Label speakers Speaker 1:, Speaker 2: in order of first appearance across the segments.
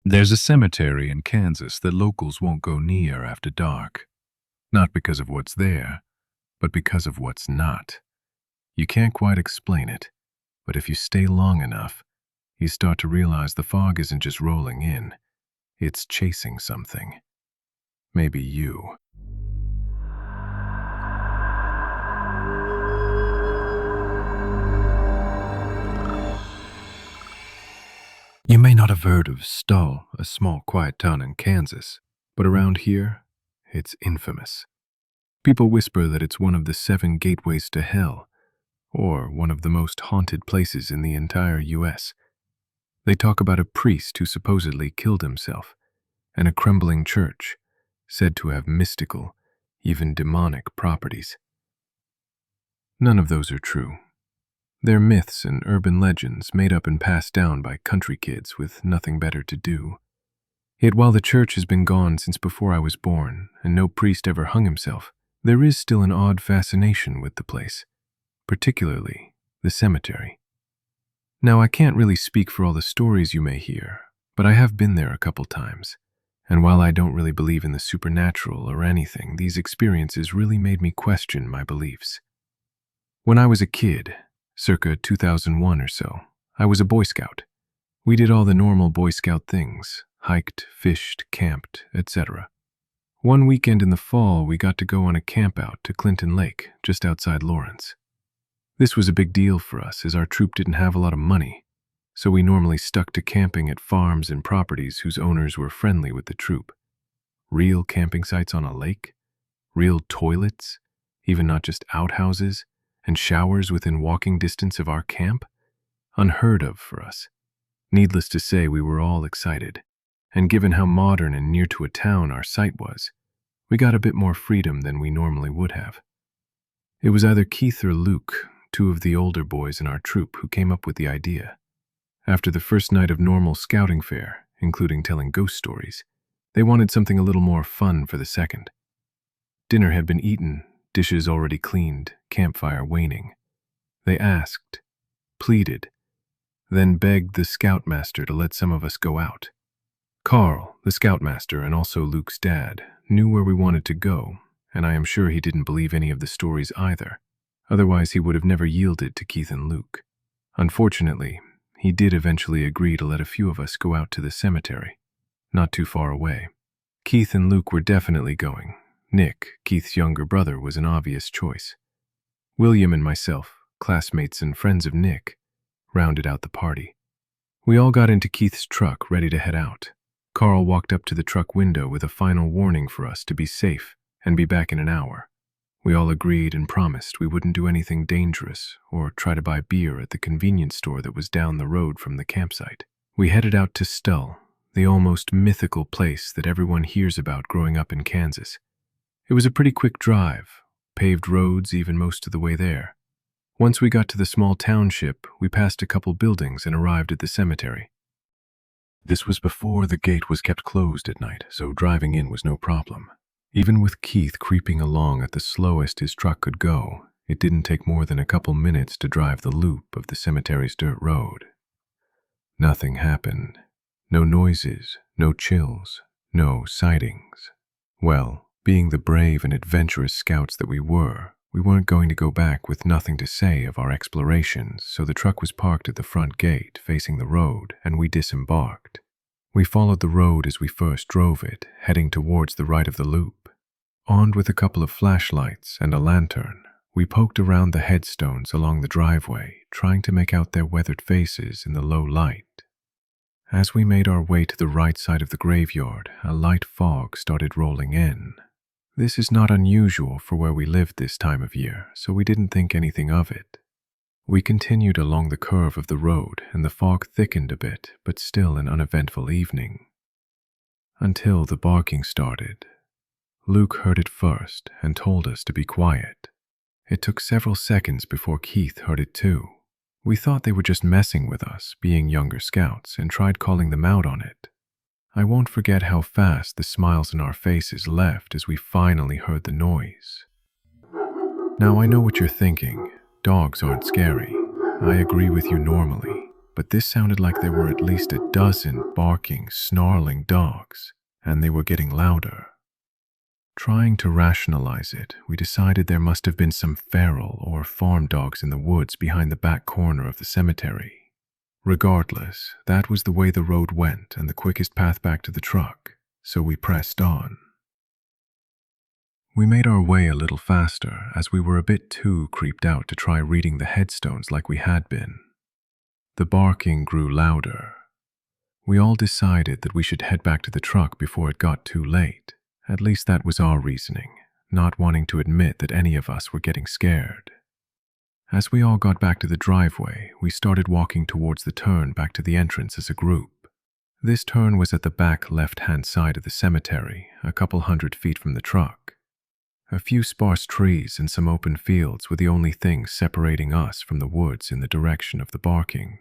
Speaker 1: There's a cemetery in Kansas that locals won't go near after dark. Not because of what's there, but because of what's not. You can't quite explain it, but if you stay long enough, you start to realize the fog isn't just rolling in, it's chasing something. Maybe you. You may not have heard of Stull, a small quiet town in Kansas, but around here, it's infamous. People whisper that it's one of the 7 gateways to hell, or one of the most haunted places in the entire U.S. They talk about a priest who supposedly killed himself, and a crumbling church, said to have mystical, even demonic properties. None of those are true. They're myths and urban legends made up and passed down by country kids with nothing better to do. Yet while the church has been gone since before I was born, and no priest ever hung himself, there is still an odd fascination with the place, particularly the cemetery. Now, I can't really speak for all the stories you may hear, but I have been there a couple times, and while I don't really believe in the supernatural or anything, these experiences really made me question my beliefs. When I was a kid, circa 2001 or so, I was a Boy Scout. We did all the normal Boy Scout things, hiked, fished, camped, etc. One weekend in the fall, we got to go on a campout to Clinton Lake, just outside Lawrence. This was a big deal for us as our troop didn't have a lot of money, so we normally stuck to camping at farms and properties whose owners were friendly with the troop. Real camping sites on a lake, real toilets, even not just outhouses, and showers within walking distance of our camp? Unheard of for us. Needless to say, we were all excited, and given how modern and near to a town our site was, we got a bit more freedom than we normally would have. It was either Keith or Luke, 2 of the older boys in our troop, who came up with the idea. After the first night of normal scouting fare, including telling ghost stories, they wanted something a little more fun for the second. Dinner had been eaten, dishes already cleaned, campfire waning. They asked, pleaded, then begged the scoutmaster to let some of us go out. Carl, the scoutmaster and also Luke's dad, knew where we wanted to go, and I am sure he didn't believe any of the stories either. Otherwise, he would have never yielded to Keith and Luke. Unfortunately, he did eventually agree to let a few of us go out to the cemetery, not too far away. Keith and Luke were definitely going. Nick, Keith's younger brother, was an obvious choice. William and myself, classmates and friends of Nick, rounded out the party. We all got into Keith's truck, ready to head out. Carl walked up to the truck window with a final warning for us to be safe and be back in an hour. We all agreed and promised we wouldn't do anything dangerous or try to buy beer at the convenience store that was down the road from the campsite. We headed out to Stull, the almost mythical place that everyone hears about growing up in Kansas. It was a pretty quick drive, paved roads even most of the way there. Once we got to the small township, we passed a couple buildings and arrived at the cemetery. This was before the gate was kept closed at night, so driving in was no problem. Even with Keith creeping along at the slowest his truck could go, it didn't take more than a couple minutes to drive the loop of the cemetery's dirt road. Nothing happened. No noises, no chills, no sightings. Well, being the brave and adventurous scouts that we weren't going to go back with nothing to say of our explorations, so the truck was parked at the front gate facing the road, and we disembarked. We followed the road as we first drove it, heading towards the right of the loop. Armed with a couple of flashlights and a lantern, we poked around the headstones along the driveway, trying to make out their weathered faces in the low light. As we made our way to the right side of the graveyard, a light fog started rolling in. This is not unusual for where we lived this time of year, so we didn't think anything of it. We continued along the curve of the road, and the fog thickened a bit, but still an uneventful evening. Until the barking started. Luke heard it first and told us to be quiet. It took several seconds before Keith heard it too. We thought they were just messing with us, being younger scouts, and tried calling them out on it. I won't forget how fast the smiles on our faces left as we finally heard the noise. Now I know what you're thinking. Dogs aren't scary. I agree with you normally. but this sounded like there were at least a dozen barking, snarling dogs, and they were getting louder. Trying to rationalize it, we decided there must have been some feral or farm dogs in the woods behind the back corner of the cemetery. Regardless, that was the way the road went and the quickest path back to the truck, so we pressed on. We made our way a little faster as we were a bit too creeped out to try reading the headstones like we had been. The barking grew louder. We all decided that we should head back to the truck before it got too late. At least that was our reasoning, not wanting to admit that any of us were getting scared. As we all got back to the driveway, we started walking towards the turn back to the entrance as a group. This turn was at the back left-hand side of the cemetery, a couple 100 feet from the truck. A few sparse trees and some open fields were the only things separating us from the woods in the direction of the barking.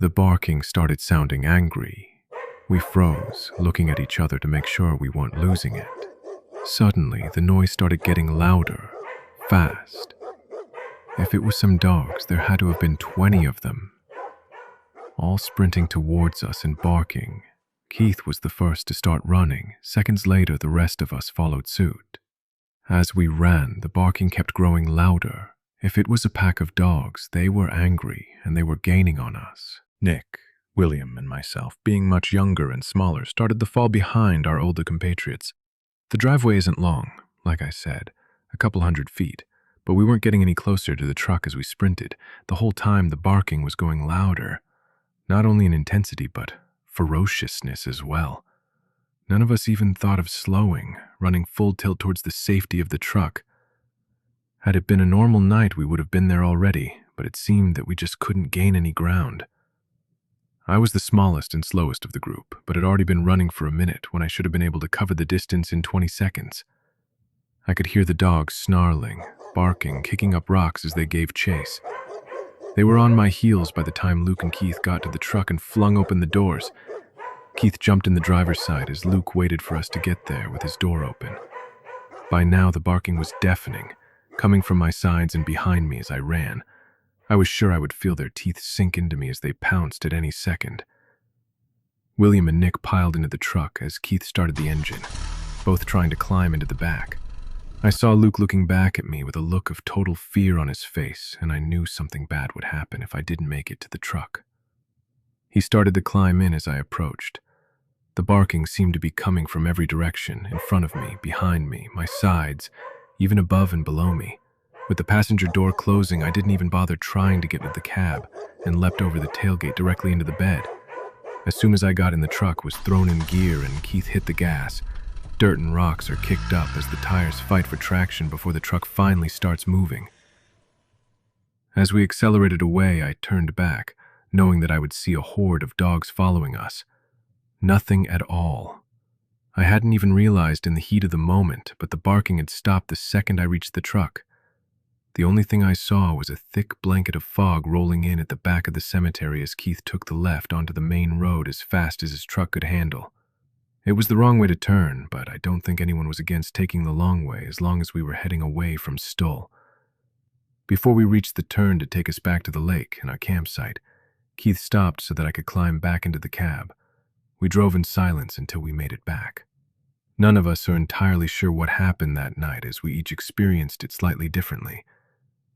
Speaker 1: The barking started sounding angry. We froze, looking at each other to make sure we weren't losing it. Suddenly, the noise started getting louder, fast. If it was some dogs, there had to have been 20 of them, all sprinting towards us and barking. Keith was the first to start running. Seconds later, the rest of us followed suit. As we ran, the barking kept growing louder. If it was a pack of dogs, they were angry and they were gaining on us. Nick, William, and myself, being much younger and smaller, started to fall behind our older compatriots. The driveway isn't long, like I said, a couple 100 feet, but we weren't getting any closer to the truck as we sprinted. The whole time the barking was going louder, not only in intensity but ferociousness as well. None of us even thought of slowing, running full tilt towards the safety of the truck. Had it been a normal night, we would have been there already, but it seemed that we just couldn't gain any ground. I was the smallest and slowest of the group, but had already been running for a minute when I should have been able to cover the distance in 20 seconds. I could hear the dogs snarling, barking, kicking up rocks as they gave chase. They were on my heels by the time Luke and Keith got to the truck and flung open the doors. Keith jumped in the driver's side as Luke waited for us to get there with his door open. By now, the barking was deafening, coming from my sides and behind me as I ran. I was sure I would feel their teeth sink into me as they pounced at any second. William and Nick piled into the truck as Keith started the engine, both trying to climb into the back. I saw Luke looking back at me with a look of total fear on his face, and I knew something bad would happen if I didn't make it to the truck. He started to climb in as I approached. The barking seemed to be coming from every direction, in front of me, behind me, my sides, even above and below me. With the passenger door closing, I didn't even bother trying to get into the cab and leapt over the tailgate directly into the bed. As soon as I got in the truck, was thrown in gear and Keith hit the gas. Dirt and rocks are kicked up as the tires fight for traction before the truck finally starts moving. As we accelerated away, I turned back, knowing that I would see a horde of dogs following us. Nothing at all. I hadn't even realized in the heat of the moment, but the barking had stopped the second I reached the truck. The only thing I saw was a thick blanket of fog rolling in at the back of the cemetery as Keith took the left onto the main road as fast as his truck could handle. It was the wrong way to turn, but I don't think anyone was against taking the long way as long as we were heading away from Stull. Before we reached the turn to take us back to the lake and our campsite, Keith stopped so that I could climb back into the cab. We drove in silence until we made it back. None of us are entirely sure what happened that night as we each experienced it slightly differently.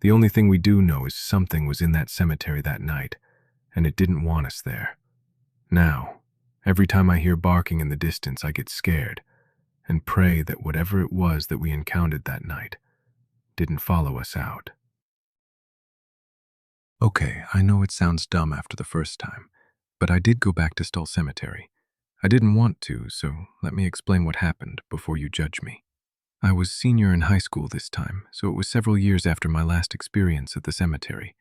Speaker 1: The only thing we do know is something was in that cemetery that night, and it didn't want us there. Now, every time I hear barking in the distance, I get scared and pray that whatever it was that we encountered that night didn't follow us out. Okay, I know it sounds dumb after the first time, but I did go back to Stull Cemetery. I didn't want to, so let me explain what happened before you judge me. I was senior in high school this time, so it was several years after my last experience at the cemetery.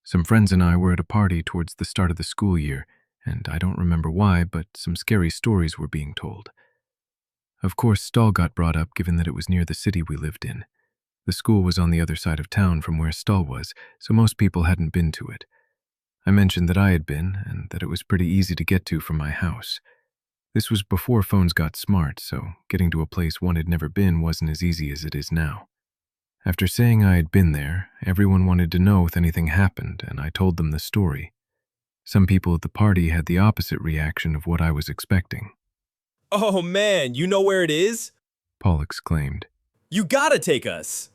Speaker 1: Some friends and I were at a party towards the start of the school year, and I don't remember why, but some scary stories were being told. Of course, Stull got brought up given that it was near the city we lived in. The school was on the other side of town from where Stull was, so most people hadn't been to it. I mentioned that I had been, and that it was pretty easy to get to from my house. This was before phones got smart, so getting to a place one had never been wasn't as easy as it is now. After saying I had been there, everyone wanted to know if anything happened, and I told them the story. Some people at the party had the opposite reaction of what I was expecting.
Speaker 2: Oh man, you know where it is?
Speaker 1: Paul exclaimed.
Speaker 2: You gotta take us!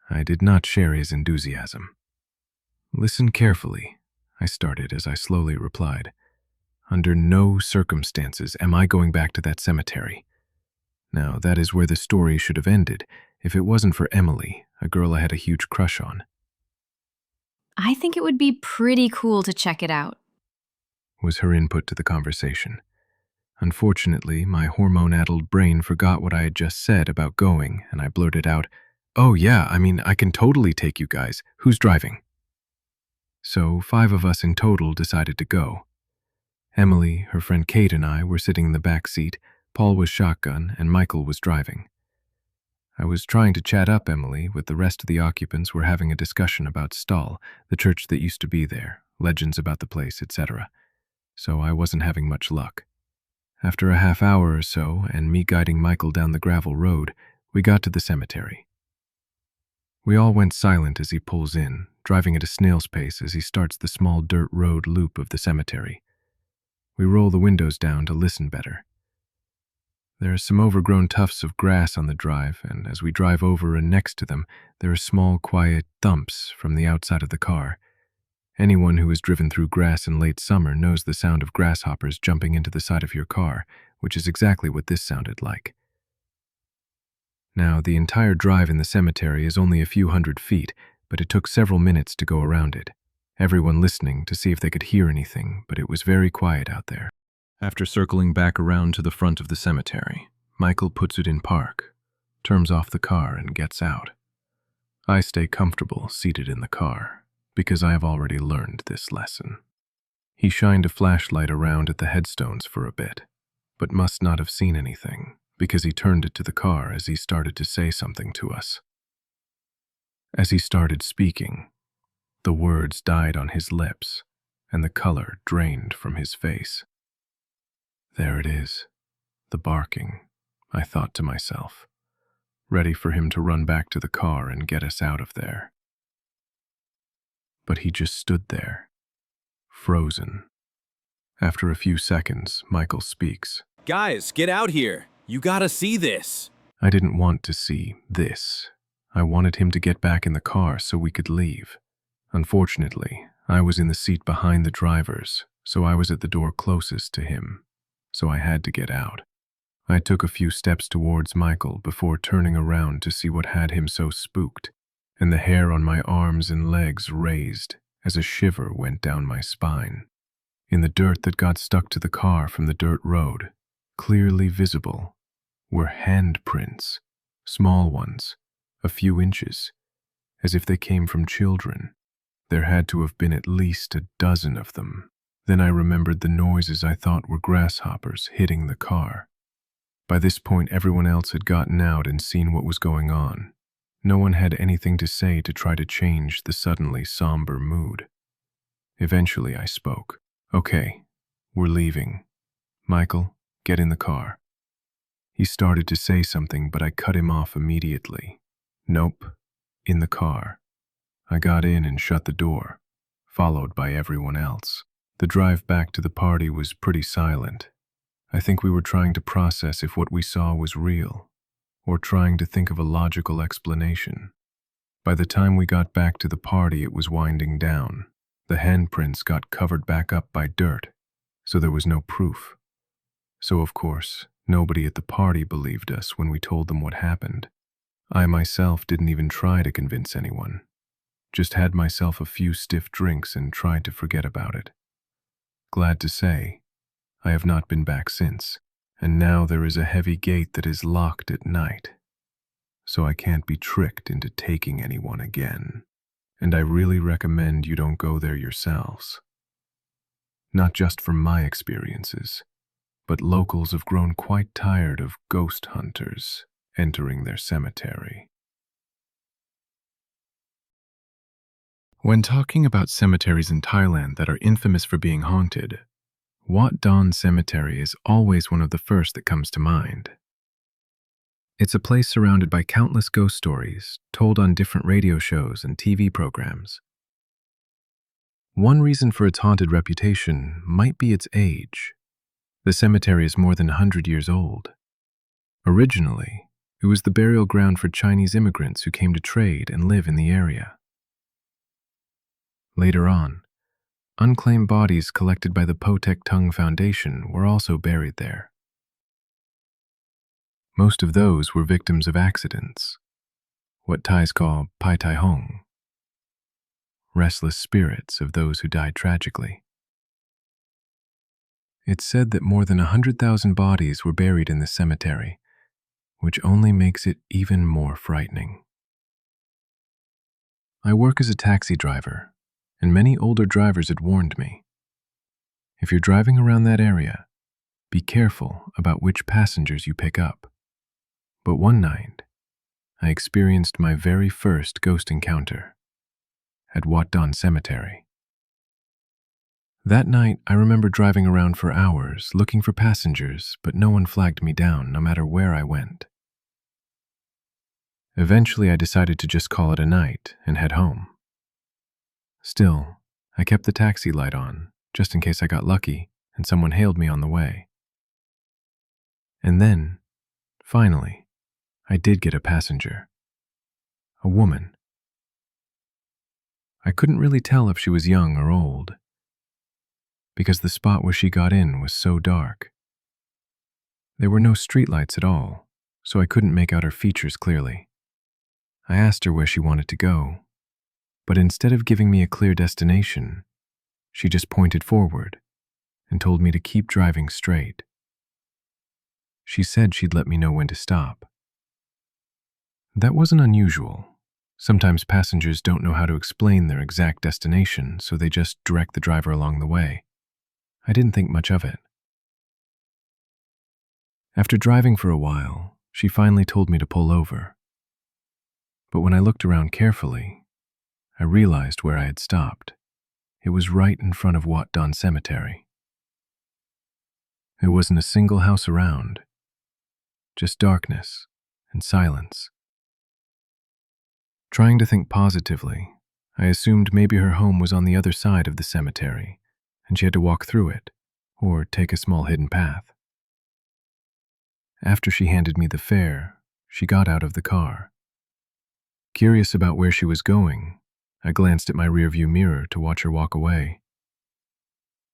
Speaker 1: I did not share his enthusiasm. Listen carefully, I started as I slowly replied. Under no circumstances am I going back to that cemetery. Now, that is where the story should have ended, if it wasn't for Emily, a girl I had a huge crush on,
Speaker 3: I think it would be pretty cool to check it out.
Speaker 1: was her input to the conversation. Unfortunately, my hormone-addled brain forgot what I had just said about going, and I blurted out, "Oh yeah, I can totally take you guys. Who's driving?" So 5 of us in total decided to go. Emily, her friend Kate, and I were sitting in the back seat, Paul was shotgun, and Michael was driving. I was trying to chat up Emily, with the rest of the occupants were having a discussion about Stull, the church that used to be there, legends about the place, etc. So I wasn't having much luck. After a half hour or so, and me guiding Michael down the gravel road, we got to the cemetery. We all went silent as he pulls in, driving at a snail's pace as he starts the small dirt road loop of the cemetery. We roll the windows down to listen better. There are some overgrown tufts of grass on the drive, and as we drive over and next to them, there are small, quiet thumps from the outside of the car. Anyone who has driven through grass in late summer knows the sound of grasshoppers jumping into the side of your car, which is exactly what this sounded like. Now, the entire drive in the cemetery is only a few hundred feet, but it took several minutes to go around it. Everyone listening to see if they could hear anything, but it was very quiet out there. After circling back around to the front of the cemetery, Michael puts it in park, turns off the car, and gets out. I stay comfortable seated in the car, because I have already learned this lesson. He shined a flashlight around at the headstones for a bit, but must not have seen anything, because he turned it to the car as he started to say something to us. As he started speaking, the words died on his lips, and the color drained from his face. There it is, the barking, I thought to myself, ready for him to run back to the car and get us out of there. But he just stood there, frozen. After a few seconds, Michael speaks.
Speaker 2: Guys, get out here! You gotta see this!
Speaker 1: I didn't want to see this. I wanted him to get back in the car so we could leave. Unfortunately, I was in the seat behind the drivers, so I was at the door closest to him. So I had to get out. I took a few steps towards Michael before turning around to see what had him so spooked, and the hair on my arms and legs raised as a shiver went down my spine. In the dirt that got stuck to the car from the dirt road, clearly visible, were handprints, small ones, a few inches, as if they came from children. There had to have been at least a dozen of them. Then I remembered the noises I thought were grasshoppers hitting the car. By this point, everyone else had gotten out and seen what was going on. No one had anything to say to try to change the suddenly somber mood. Eventually, I spoke. "Okay, we're leaving. Michael, get in the car." He started to say something, but I cut him off immediately. "Nope, in the car." I got in and shut the door, followed by everyone else. The drive back to the party was pretty silent. I think we were trying to process if what we saw was real, or trying to think of a logical explanation. By the time we got back to the party, it was winding down. The handprints got covered back up by dirt, so there was no proof. So, of course, nobody at the party believed us when we told them what happened. I myself didn't even try to convince anyone. Just had myself a few stiff drinks and tried to forget about it. Glad to say, I have not been back since, and now there is a heavy gate that is locked at night. So I can't be tricked into taking anyone again. And I really recommend you don't go there yourselves. Not just from my experiences, but locals have grown quite tired of ghost hunters entering their cemetery. When talking about cemeteries in Thailand that are infamous for being haunted, Wat Don Cemetery is always one of the first that comes to mind. It's a place surrounded by countless ghost stories told on different radio shows and TV programs. One reason for its haunted reputation might be its age. The cemetery is more than 100 years old. Originally, it was the burial ground for Chinese immigrants who came to trade and live in the area. Later on, unclaimed bodies collected by the Potek Tung Foundation were also buried there. Most of those were victims of accidents, what Thais call Pai Tai Hong, restless spirits of those who died tragically. It's said that more than 100,000 bodies were buried in the cemetery, which only makes it even more frightening. I work as a taxi driver, and many older drivers had warned me. If you're driving around that area, be careful about which passengers you pick up. But one night, I experienced my very first ghost encounter at Wat Don Cemetery. That night, I remember driving around for hours looking for passengers, but no one flagged me down no matter where I went. Eventually, I decided to just call it a night and head home. Still, I kept the taxi light on, just in case I got lucky and someone hailed me on the way. And then, finally, I did get a passenger. A woman. I couldn't really tell if she was young or old, because the spot where she got in was so dark. There were no streetlights at all, so I couldn't make out her features clearly. I asked her where she wanted to go, but instead of giving me a clear destination, she just pointed forward and told me to keep driving straight. She said she'd let me know when to stop. That wasn't unusual. Sometimes passengers don't know how to explain their exact destination, so they just direct the driver along the way. I didn't think much of it. After driving for a while, she finally told me to pull over. But when I looked around carefully, I realized where I had stopped. It was right in front of Wat Don Cemetery. There wasn't a single house around, just darkness and silence. Trying to think positively, I assumed maybe her home was on the other side of the cemetery, and she had to walk through it, or take a small hidden path. After she handed me the fare, she got out of the car. Curious about where she was going, I glanced at my rearview mirror to watch her walk away.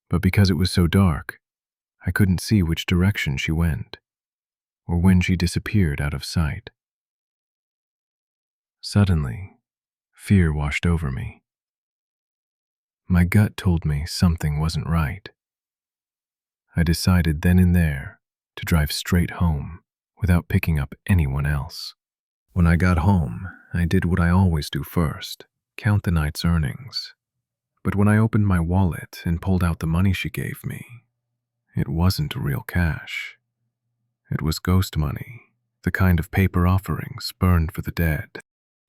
Speaker 1: But because it was so dark, I couldn't see which direction she went, or when she disappeared out of sight. Suddenly, fear washed over me. My gut told me something wasn't right. I decided then and there to drive straight home without picking up anyone else. When I got home, I did what I always do first, count the night's earnings. But when I opened my wallet and pulled out the money she gave me, it wasn't real cash. It was ghost money, the kind of paper offerings burned for the dead.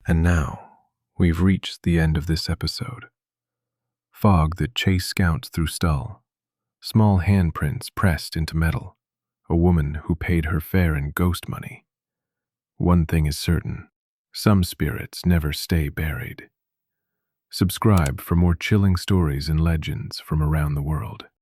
Speaker 1: And now, we've reached the end of this episode. Fog that chased scouts through Stull, small handprints pressed into metal, a woman who paid her fare in ghost money. One thing is certain, some spirits never stay buried. Subscribe for more chilling stories and legends from around the world.